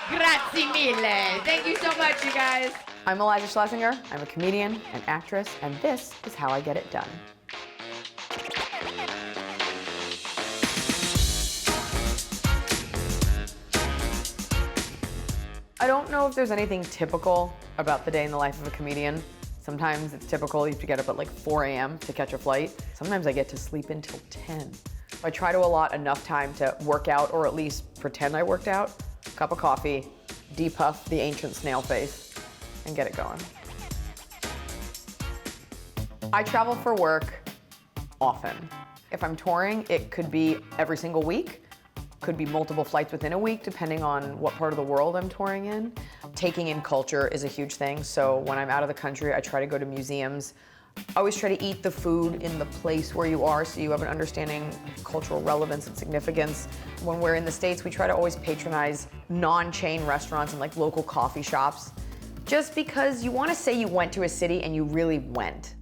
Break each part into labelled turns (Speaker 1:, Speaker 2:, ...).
Speaker 1: Grazie mille. Thank you so much, you guys.
Speaker 2: I'm Iliza Shlesinger. I'm a comedian, an actress, and this is how I get it done. I don't know if there's anything typical about the day in the life of a comedian. Sometimes it's typical you have to get up at like 4 a.m. to catch a flight. Sometimes I get to sleep until 10. I try to allot enough time to work out, or at least pretend I worked out, cup of coffee, depuff the ancient snail face, and get it going. I travel for work often. If I'm touring, it could be every single week. Could be multiple flights within a week, depending on what part of the world I'm touring in. Taking in culture is a huge thing, so when I'm out of the country, I try to go to museums. I always try to eat the food in the place where you are so you have an understanding of cultural relevance and significance. When we're in the States, we try to always patronize non-chain restaurants and like local coffee shops, just because you want to say you went to a city and you really went.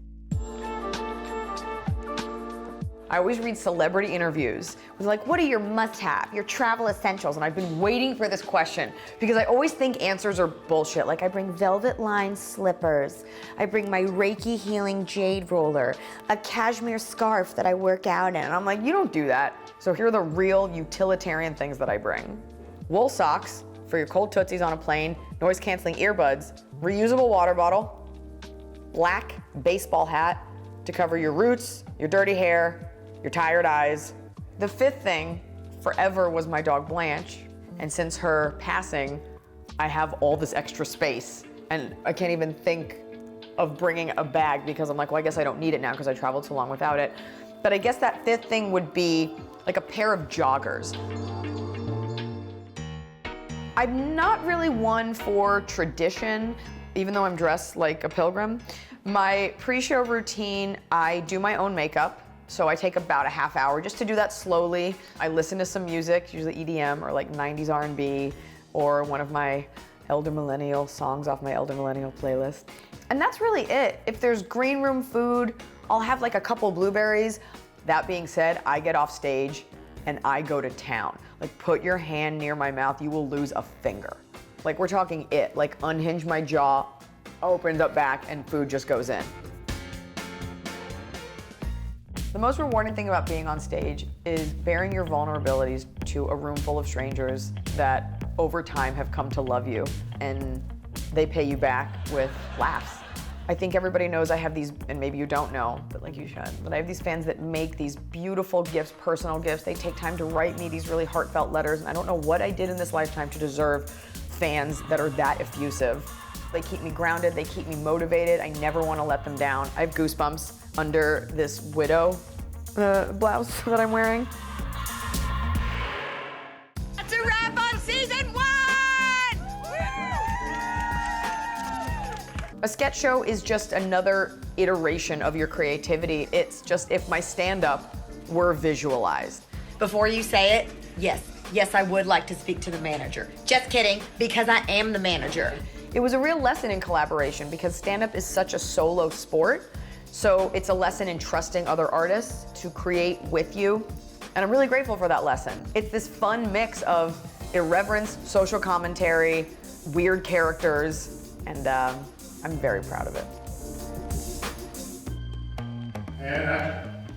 Speaker 2: I always read celebrity interviews with like, what are your must-have, your travel essentials? And I've been waiting for this question because I always think answers are bullshit. Like, I bring velvet-lined slippers, I bring my Reiki healing jade roller, a cashmere scarf that I work out in. And I'm like, you don't do that. So here are the real utilitarian things that I bring. Wool socks for your cold tootsies on a plane, noise-canceling earbuds, reusable water bottle, black baseball hat to cover your roots, your dirty hair, your tired eyes. The fifth thing forever was my dog Blanche. And since her passing, I have all this extra space. And I can't even think of bringing a bag because I'm like, well, I guess I don't need it now because I traveled so long without it. But I guess that fifth thing would be like a pair of joggers. I'm not really one for tradition, even though I'm dressed like a pilgrim. My pre-show routine, I do my own makeup. So I take about a half hour just to do that slowly. I listen to some music, usually EDM or like 90s R&B, or one of my Elder Millennial songs off my Elder Millennial playlist. And that's really it. If there's green room food, I'll have like a couple blueberries. That being said, I get off stage and I go to town. Like, put your hand near my mouth, you will lose a finger. Like, we're talking it, like unhinge my jaw, opens up back, and food just goes in. The most rewarding thing about being on stage is bearing your vulnerabilities to a room full of strangers that over time have come to love you, and they pay you back with laughs. I think everybody knows I have these, and maybe you don't know, but like you should, but I have these fans that make these beautiful gifts, personal gifts. They take time to write me these really heartfelt letters, and I don't know what I did in this lifetime to deserve fans that are that effusive. They keep me grounded, they keep me motivated. I never want to let them down. I have goosebumps under this widow blouse that I'm wearing.
Speaker 1: That's a wrap on season 1!
Speaker 2: A sketch show is just another iteration of your creativity. It's just if my stand-up were visualized.
Speaker 1: Before you say it, yes, I would like to speak to the manager. Just kidding, because I am the manager.
Speaker 2: It was a real lesson in collaboration because stand-up is such a solo sport. So it's a lesson in trusting other artists to create with you. And I'm really grateful for that lesson. It's this fun mix of irreverence, social commentary, weird characters, and I'm very proud of it.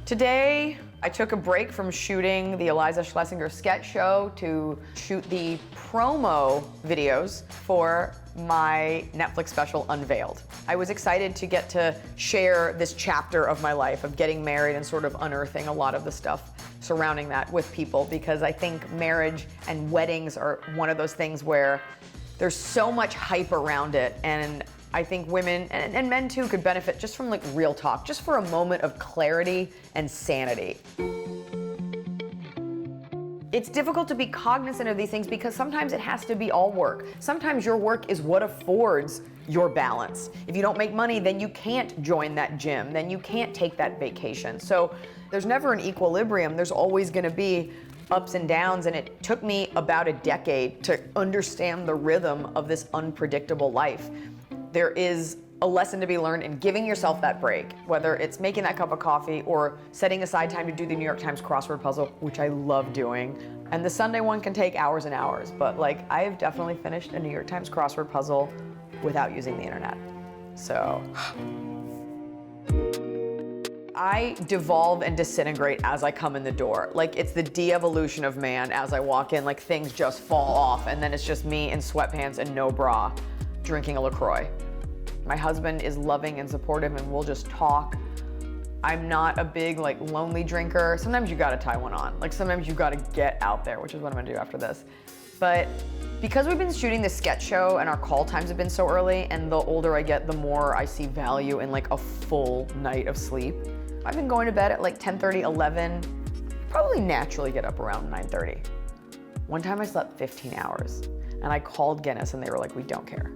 Speaker 2: Today, I took a break from shooting the Iliza Shlesinger Sketch Show to shoot the promo videos for my Netflix special, Unveiled. I was excited to get to share this chapter of my life of getting married and sort of unearthing a lot of the stuff surrounding that with people, because I think marriage and weddings are one of those things where there's so much hype around it, and I think women and men too could benefit just from like real talk, just for a moment of clarity and sanity. It's difficult to be cognizant of these things because sometimes it has to be all work. Sometimes your work is what affords your balance. If you don't make money, then you can't join that gym, then you can't take that vacation. So there's never an equilibrium. There's always gonna be ups and downs, and it took me about a decade to understand the rhythm of this unpredictable life. There is a lesson to be learned in giving yourself that break, whether it's making that cup of coffee or setting aside time to do the New York Times crossword puzzle, which I love doing. And the Sunday one can take hours and hours, but like I've definitely finished a New York Times crossword puzzle without using the internet. So I devolve and disintegrate as I come in the door. Like it's the de-evolution of man as I walk in, like things just fall off and then it's just me in sweatpants and no bra drinking a LaCroix. My husband is loving and supportive and we'll just talk. I'm not a big like lonely drinker. Sometimes you gotta tie one on. Like sometimes you gotta get out there, which is what I'm gonna do after this. But because we've been shooting this sketch show and our call times have been so early, and the older I get, the more I see value in like a full night of sleep. I've been going to bed at like 10:30, 11, probably naturally get up around 9:30. One time I slept 15 hours and I called Guinness and they were like, we don't care.